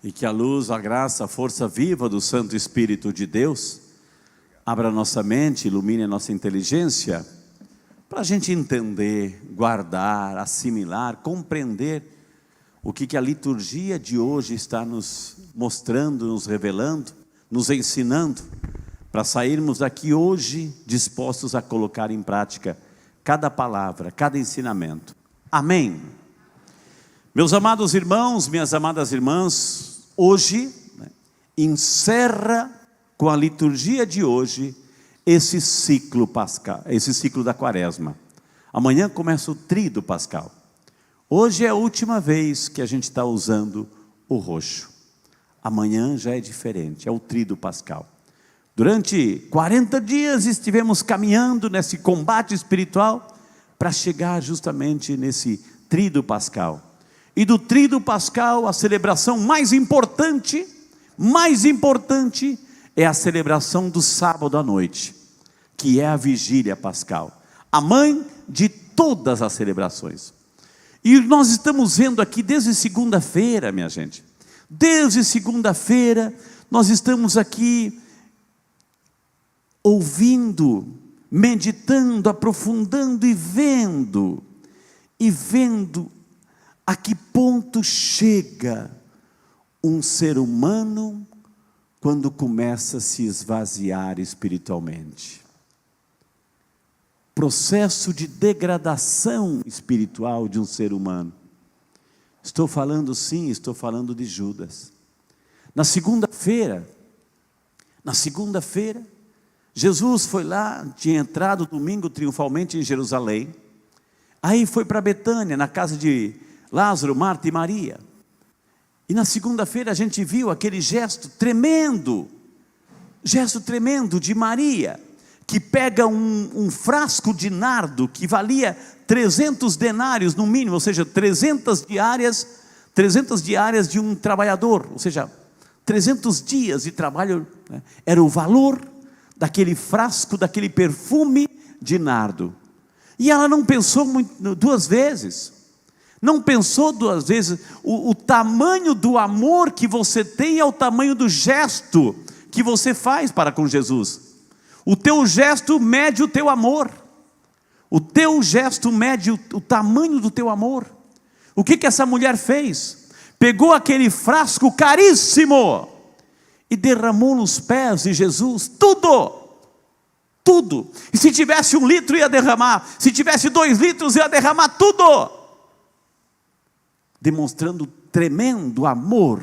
E que a luz, a graça, a força viva do Santo Espírito de Deus abra nossa mente, ilumine a nossa inteligência, para a gente entender, guardar, assimilar, compreender o que a liturgia de hoje está nos mostrando, nos revelando, nos ensinando, para sairmos daqui hoje dispostos a colocar em prática cada palavra, cada ensinamento. Amém? Meus amados irmãos, minhas amadas irmãs, hoje encerra com a liturgia de hoje esse ciclo pascal, esse ciclo da quaresma. Amanhã começa o tríduo pascal. Hoje é a última vez que a gente está usando o roxo. Amanhã já é diferente, é o tríduo pascal. Durante 40 dias estivemos caminhando nesse combate espiritual para chegar justamente nesse tríduo pascal. E do tríduo pascal, a celebração mais importante é a celebração do sábado à noite, que é a vigília pascal, a mãe de todas as celebrações. E nós estamos vendo aqui desde segunda-feira, minha gente, desde segunda-feira nós estamos aqui ouvindo, meditando, aprofundando e vendo a que ponto chega um ser humano quando começa a se esvaziar espiritualmente. Processo de degradação espiritual de um ser humano. Estou falando de Judas. Na segunda-feira, Jesus foi lá, tinha entrado domingo triunfalmente em Jerusalém. Aí foi para Betânia, na casa de Lázaro, Marta e Maria. E na segunda-feira a gente viu aquele gesto tremendo de Maria, que pega um frasco de nardo que valia 300 denários no mínimo, ou seja, 300 diárias de um trabalhador, ou seja, 300 dias de trabalho, né? Era o valor daquele frasco, daquele perfume de nardo. E ela não pensou duas vezes. O tamanho do amor que você tem é o tamanho do gesto que você faz para com Jesus. O teu gesto mede o teu amor. O teu gesto mede o tamanho do teu amor. O que essa mulher fez? Pegou aquele frasco caríssimo e derramou nos pés de Jesus tudo. E se tivesse 1 litro ia derramar, se tivesse 2 litros ia derramar tudo, demonstrando tremendo amor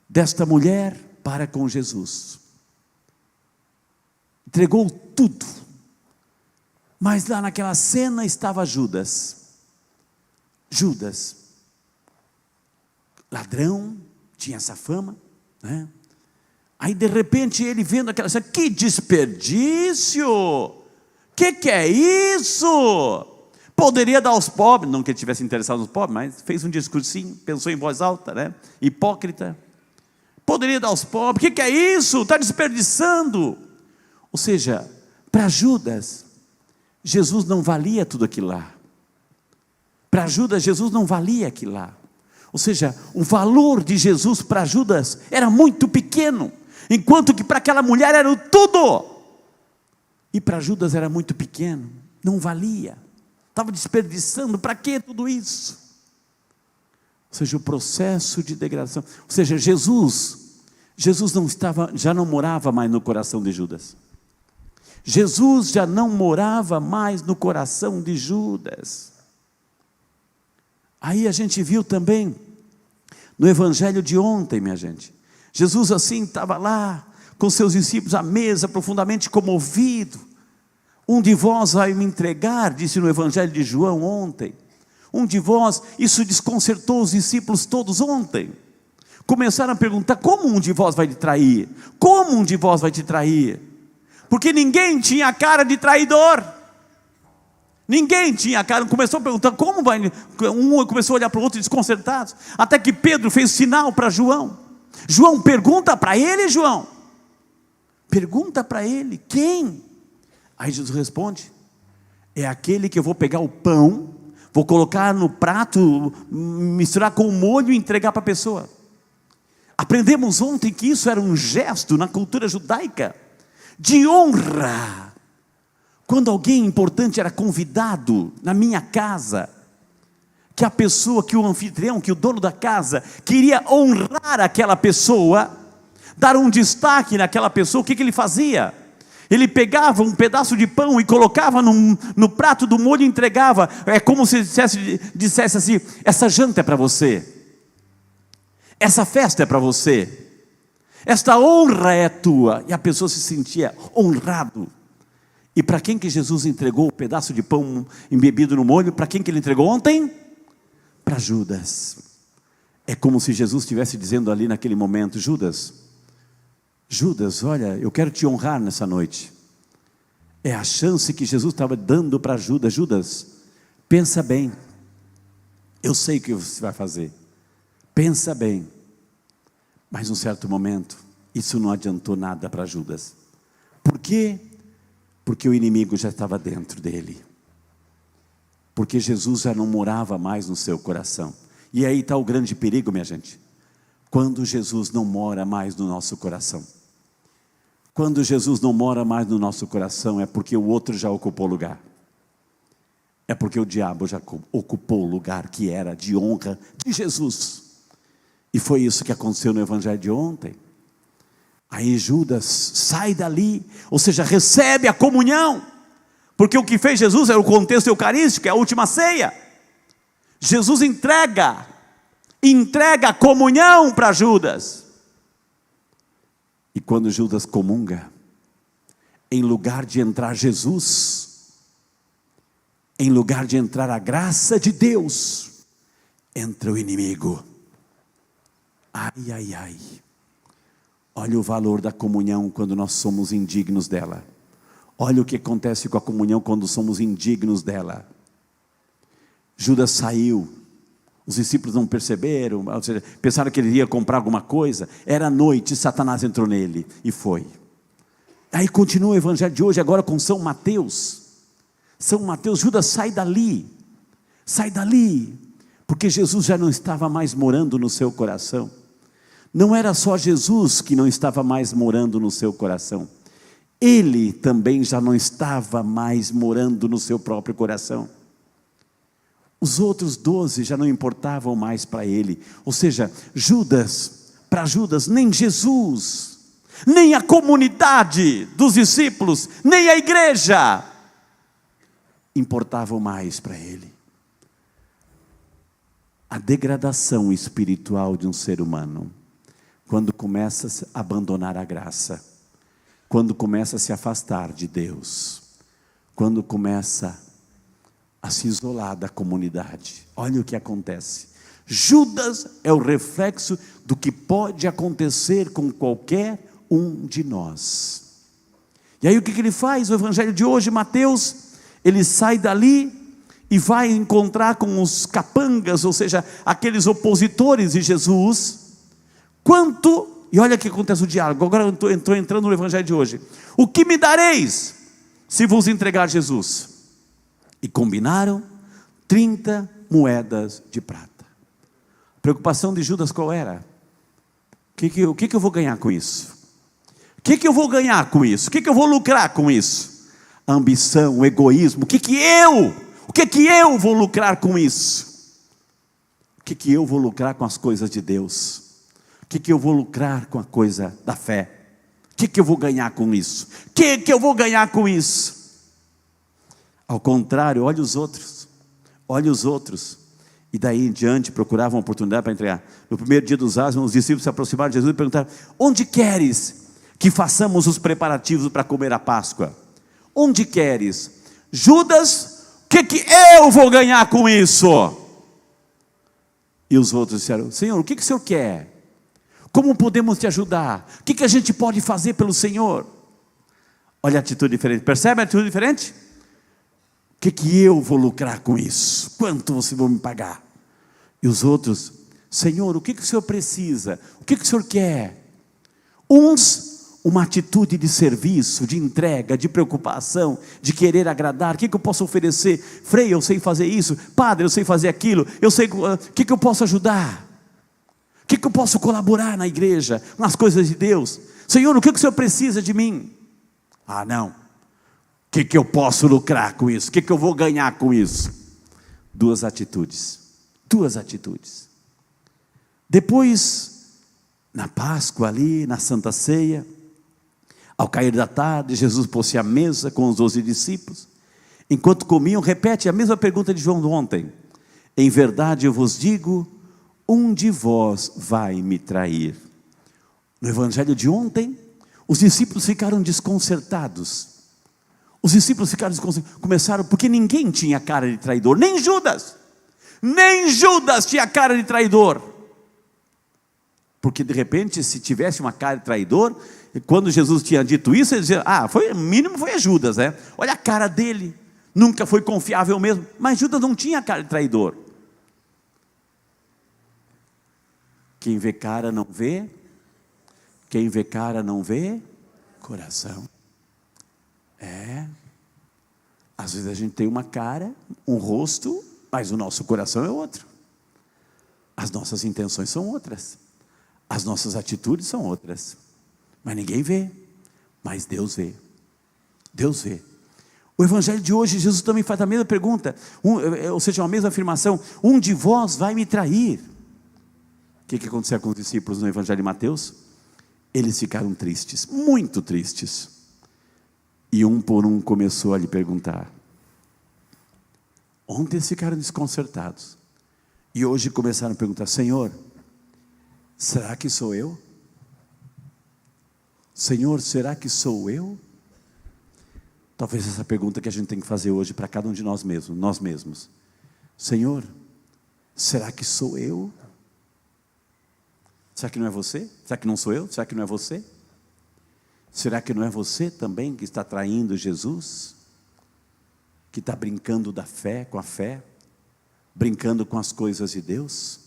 desta mulher para com Jesus. Entregou tudo. Mas lá naquela cena estava Judas, ladrão, tinha essa fama, né? Aí de repente ele vendo aquela cena, que desperdício, que é isso? Poderia dar aos pobres, não que ele tivesse interessado nos pobres, mas fez um discursinho, pensou em voz alta, né? Hipócrita. Poderia dar aos pobres, que é isso? Está desperdiçando. Ou seja, para Judas, Jesus não valia tudo aquilo lá. Para Judas, Jesus não valia aquilo lá. Ou seja, o valor de Jesus para Judas era muito pequeno, enquanto que para aquela mulher era o tudo. E para Judas era muito pequeno, não valia. Estava desperdiçando, para que tudo isso? Ou seja, o processo de degradação. Ou seja, Jesus já não morava mais no coração de Judas. Jesus já não morava mais no coração de Judas. Aí a gente viu também, no evangelho de ontem, minha gente, Jesus assim estava lá, com seus discípulos à mesa, profundamente comovido. Um de vós vai me entregar, disse no evangelho de João ontem. Um de vós, isso desconcertou os discípulos todos ontem. Começaram a perguntar, como um de vós vai te trair? Como um de vós vai te trair? Porque ninguém tinha a cara de traidor. Ninguém tinha a cara, começou a perguntar, como vai? Um começou a olhar para o outro desconcertados. Até que Pedro fez sinal para João. João, pergunta para ele, João. Pergunta para ele, quem? Aí Jesus responde, é aquele que eu vou pegar o pão, Vou colocar no prato, misturar com o molho e entregar para a pessoa. Aprendemos ontem que isso era um gesto na cultura judaica de honra. Quando alguém importante era convidado na minha casa, que a pessoa, que o anfitrião, que o dono da casa queria honrar aquela pessoa, dar um destaque naquela pessoa, o que ele fazia? Ele pegava um pedaço de pão e colocava no prato do molho e entregava. É como se dissesse assim: essa janta é para você, essa festa é para você, esta honra é tua. E a pessoa se sentia honrado. E para quem que Jesus entregou o pedaço de pão embebido no molho? Para quem que ele entregou ontem? Para Judas. É como se Jesus estivesse dizendo ali naquele momento: Judas, olha, eu quero te honrar nessa noite. É a chance que Jesus estava dando para Judas. Judas, pensa bem, eu sei o que você vai fazer, pensa bem. Mas num certo momento, isso não adiantou nada para Judas. Por quê? Porque o inimigo já estava dentro dele. Porque Jesus já não morava mais no seu coração. E aí está o grande perigo, minha gente. Quando Jesus não mora mais no nosso coração. Quando Jesus não mora mais no nosso coração, é porque o outro já ocupou o lugar. É porque o diabo já ocupou o lugar que era de honra de Jesus. E foi isso que aconteceu no evangelho de ontem. Aí Judas sai dali, ou seja, recebe a comunhão. Porque o que fez Jesus era o contexto eucarístico, é a última ceia. Jesus entrega a comunhão para Judas. E quando Judas comunga, em lugar de entrar Jesus, em lugar de entrar a graça de Deus, entra o inimigo. Ai, ai, ai. Olha o valor da comunhão quando nós somos indignos dela. Olha o que acontece com a comunhão quando somos indignos dela. Judas saiu, os discípulos não perceberam, ou seja, pensaram que ele ia comprar alguma coisa. Era noite, Satanás entrou nele e foi. Aí continua o evangelho de hoje agora com São Mateus. São Mateus, Judas sai dali, porque Jesus já não estava mais morando no seu coração. Não era só Jesus que não estava mais morando no seu coração, ele também já não estava mais morando no seu próprio coração. Os outros 12 já não importavam mais para ele. Ou seja, para Judas, nem Jesus, nem a comunidade dos discípulos, nem a igreja importavam mais para ele. A degradação espiritual de um ser humano, quando começa a abandonar a graça, quando começa a se afastar de Deus, quando começa a se isolar da comunidade. Olha o que acontece. Judas é o reflexo do que pode acontecer com qualquer um de nós. E aí o que ele faz? O evangelho de hoje, Mateus, ele sai dali e vai encontrar com os capangas, ou seja, aqueles opositores de Jesus. E olha o que acontece o diálogo. Agora eu estou entrando no evangelho de hoje. O que me dareis se vos entregar Jesus? E combinaram 30 moedas de prata. A preocupação de Judas qual era? O que eu vou ganhar com isso? O que eu vou ganhar com isso? O que eu vou lucrar com isso? A ambição, o egoísmo. O que eu vou lucrar com isso? O que eu vou lucrar com as coisas de Deus? O que eu vou lucrar com a coisa da fé? O que eu vou ganhar com isso? O que eu vou ganhar com isso? Ao contrário, olha os outros. E daí em diante procuravam oportunidade para entregar. No primeiro dia dos ázimos, os discípulos se aproximaram de Jesus e perguntaram: onde queres que façamos os preparativos para comer a Páscoa? Onde queres? Judas, o que eu vou ganhar com isso? E os outros disseram: Senhor, o que o Senhor quer? Como podemos te ajudar? O que a gente pode fazer pelo Senhor? Olha a atitude diferente. Percebe a atitude diferente? O que eu vou lucrar com isso? Quanto você vai me pagar? E os outros: Senhor, o que o Senhor precisa? O que o Senhor quer? Uns uma atitude de serviço, de entrega, de preocupação, de querer agradar. O que eu posso oferecer? Frei, eu sei fazer isso. Padre, eu sei fazer aquilo. Eu sei o que eu posso ajudar. O que eu posso colaborar na igreja, nas coisas de Deus? Senhor, o que o Senhor precisa de mim? Ah, não. O que eu posso lucrar com isso? O que eu vou ganhar com isso? Duas atitudes. Depois, na Páscoa ali, na Santa Ceia, ao cair da tarde, Jesus pôs-se à mesa com os 12 discípulos. Enquanto comiam, repete a mesma pergunta de João de ontem. Em verdade eu vos digo, um de vós vai me trair. No evangelho de ontem, os discípulos ficaram desconcertados. Começaram, porque ninguém tinha cara de traidor, nem Judas tinha cara de traidor. Porque de repente, se tivesse uma cara de traidor, quando Jesus tinha dito isso, ele dizia, o mínimo foi Judas, né? Olha a cara dele, nunca foi confiável mesmo. Mas Judas não tinha cara de traidor. Quem vê cara não vê coração. Às vezes a gente tem uma cara, um rosto, mas o nosso coração é outro. As nossas intenções são outras. As nossas atitudes são outras. Mas ninguém vê. Mas Deus vê. Deus vê. O evangelho de hoje, Jesus também faz a mesma pergunta, ou seja, a mesma afirmação. Um de vós vai me trair. O que aconteceu com os discípulos no evangelho de Mateus? Eles ficaram tristes, muito tristes. E um por um começou a lhe perguntar. Ontem eles ficaram desconcertados. E hoje começaram a perguntar, Senhor, será que sou eu? Senhor, será que sou eu? Talvez essa pergunta que a gente tem que fazer hoje para cada um de nós mesmos. Senhor, será que sou eu? Será que não é você? Será que não sou eu? Será que não é você? Será que não é você também que está traindo Jesus? Que está brincando da fé, com a fé? Brincando com as coisas de Deus?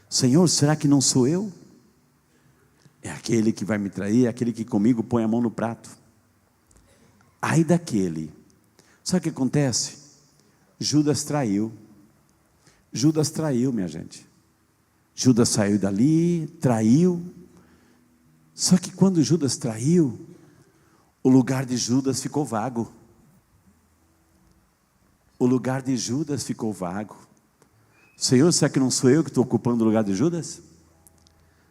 Senhor, será que não sou eu? É aquele que vai me trair, é aquele que comigo põe a mão no prato. Ai daquele. Sabe o que acontece? Judas traiu, minha gente. Judas saiu dali, traiu. Só que quando Judas traiu, o lugar de Judas ficou vago. Senhor, será que não sou eu que estou ocupando o lugar de Judas?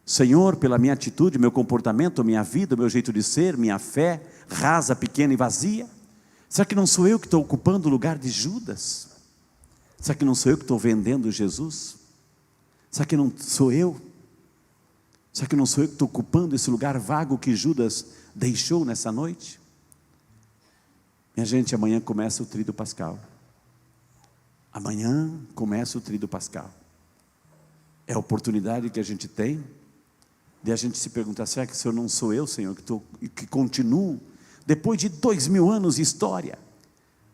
Senhor, pela minha atitude, meu comportamento, minha vida, meu jeito de ser, minha fé, rasa, pequena e vazia, será que não sou eu que estou ocupando o lugar de Judas? Será que não sou eu que estou vendendo Jesus? Será que não sou eu? Será que não sou eu que estou ocupando esse lugar vago que Judas deixou nessa noite? Minha gente, amanhã começa o Tríduo Pascal. Amanhã começa o Tríduo Pascal. É a oportunidade que a gente tem de a gente se perguntar, será que se eu não sou eu, Senhor, que continuo, depois de 2000 anos de história,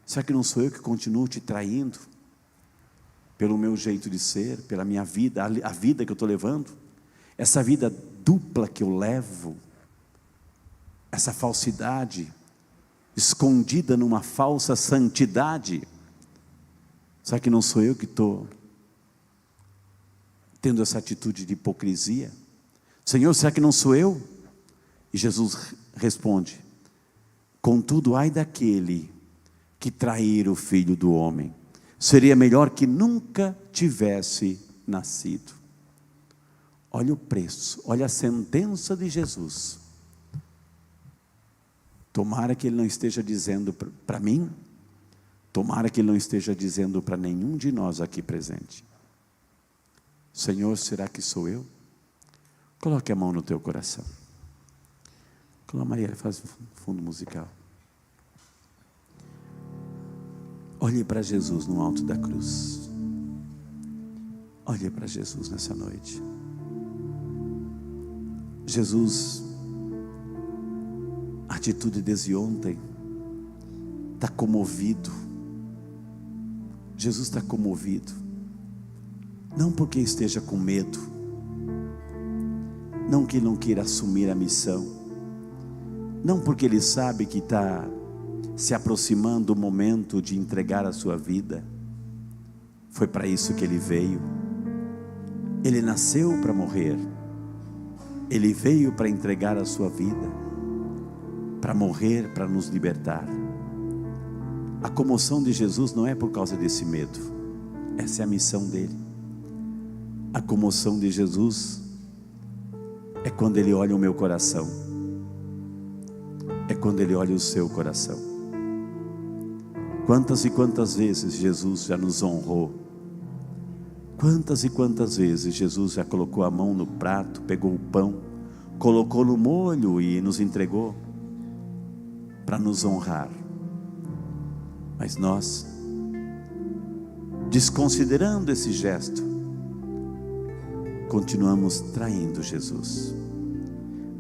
será que não sou eu que continuo te traindo? Pelo meu jeito de ser, pela minha vida, a vida que eu estou levando, essa vida dupla que eu levo, essa falsidade, escondida numa falsa santidade, será que não sou eu que estou tendo essa atitude de hipocrisia? Senhor, será que não sou eu? E Jesus responde, contudo, ai daquele que trair o Filho do Homem, seria melhor que nunca tivesse nascido. Olha o preço, olha a sentença de Jesus. Tomara que Ele não esteja dizendo para mim, tomara que Ele não esteja dizendo para nenhum de nós aqui presente. Senhor, será que sou eu? Coloque a mão no teu coração. Maria, faz fundo musical. Olhe para Jesus no alto da cruz. Olhe para Jesus nessa noite. Jesus, a atitude desde ontem, está comovido. Jesus está comovido. Não porque esteja com medo, não que não queira assumir a missão, não porque Ele sabe que está se aproximando o momento de entregar a sua vida. Foi para isso que Ele veio. Ele nasceu para morrer. Ele veio para entregar a sua vida, para morrer, para nos libertar. A comoção de Jesus não é por causa desse medo. Essa é a missão dele. A comoção de Jesus é quando Ele olha o meu coração. É quando Ele olha o seu coração. Quantas e quantas vezes Jesus já nos honrou. Quantas e quantas vezes Jesus já colocou a mão no prato, pegou o pão, colocou no molho e nos entregou para nos honrar. Mas nós, desconsiderando esse gesto, continuamos traindo Jesus,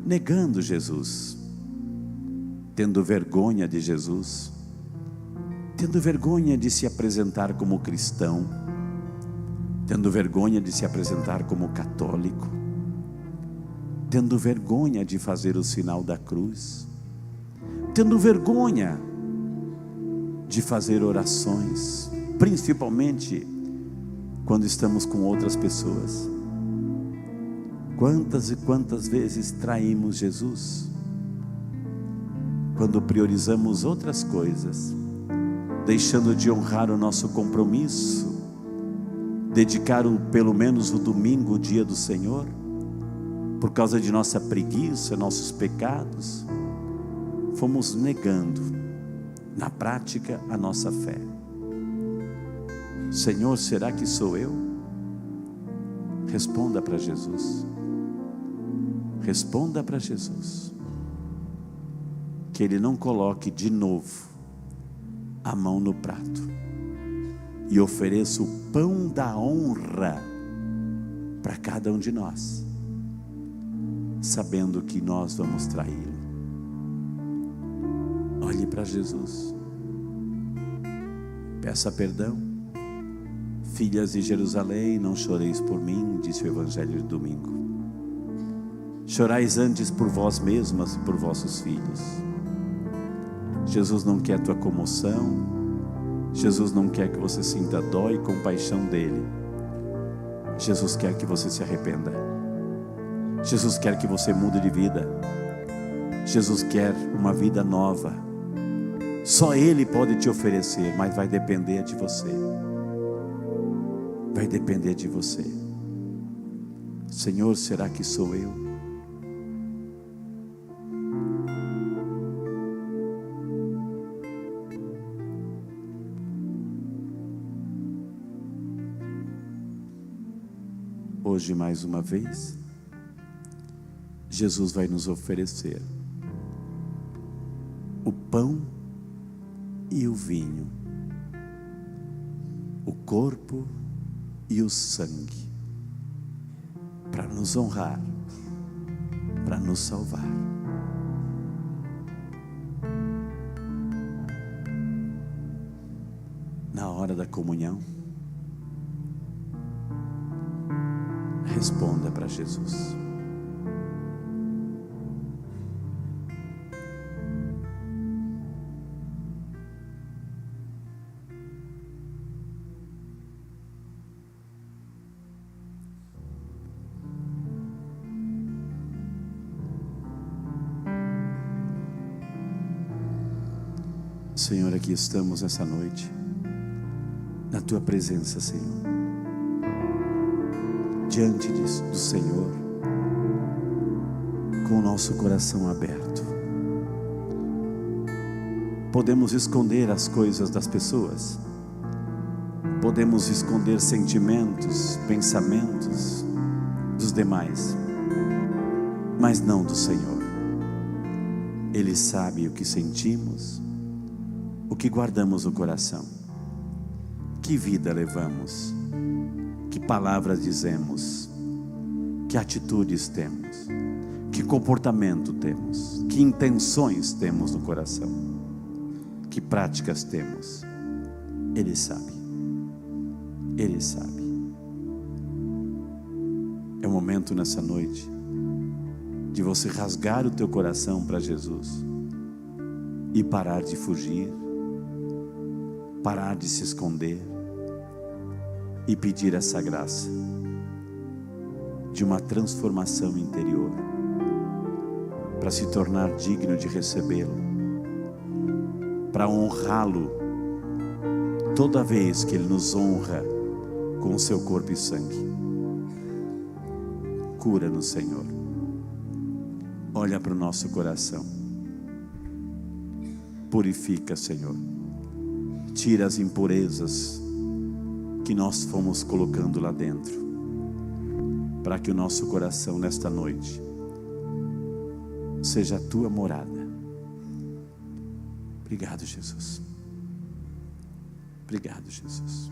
negando Jesus, tendo vergonha de Jesus, tendo vergonha de se apresentar como cristão, tendo vergonha de se apresentar como católico, tendo vergonha de fazer o sinal da cruz, tendo vergonha de fazer orações, principalmente quando estamos com outras pessoas. Quantas e quantas vezes traímos Jesus, quando priorizamos outras coisas, deixando de honrar o nosso compromisso, dedicar pelo menos o domingo, o dia do Senhor, por causa de nossa preguiça, nossos pecados, fomos negando, na prática, a nossa fé. Senhor, será que sou eu? Responda para Jesus. Responda para Jesus. Que Ele não coloque de novo a mão no prato e ofereça o pão da honra para cada um de nós, sabendo que nós vamos traí-lo. Olhe para Jesus, peça perdão. Filhas de Jerusalém, não choreis por mim, disse o Evangelho de domingo. Chorais antes por vós mesmas e por vossos filhos. Jesus não quer tua comoção. Jesus não quer que você sinta dó e compaixão dele. Jesus quer que você se arrependa. Jesus quer que você mude de vida. Jesus quer uma vida nova. Só Ele pode te oferecer, mas vai depender de você. Vai depender de você. Senhor, será que sou eu? Hoje, mais uma vez, Jesus vai nos oferecer o pão e o vinho, o corpo e o sangue, para nos honrar, para nos salvar. Na hora da comunhão, responda para Jesus. Senhor, aqui estamos essa noite, na Tua presença, Senhor, diante do Senhor, com o nosso coração aberto. Podemos esconder as coisas das pessoas, podemos esconder sentimentos, pensamentos dos demais, mas não do Senhor. Ele sabe o que sentimos, o que guardamos no coração, que vida levamos, que palavras dizemos, que atitudes temos, que comportamento temos, que intenções temos no coração, que práticas temos. Ele sabe, Ele sabe. É o momento nessa noite de você rasgar o teu coração para Jesus e parar de fugir, parar de se esconder e pedir essa graça de uma transformação interior para se tornar digno de recebê-lo, para honrá-lo toda vez que Ele nos honra com o seu corpo e sangue. Cura-nos, Senhor. Olha para o nosso coração. Purifica, Senhor. Tira as impurezas que nós fomos colocando lá dentro, para que o nosso coração nesta noite seja a tua morada. Obrigado, Jesus. Obrigado, Jesus.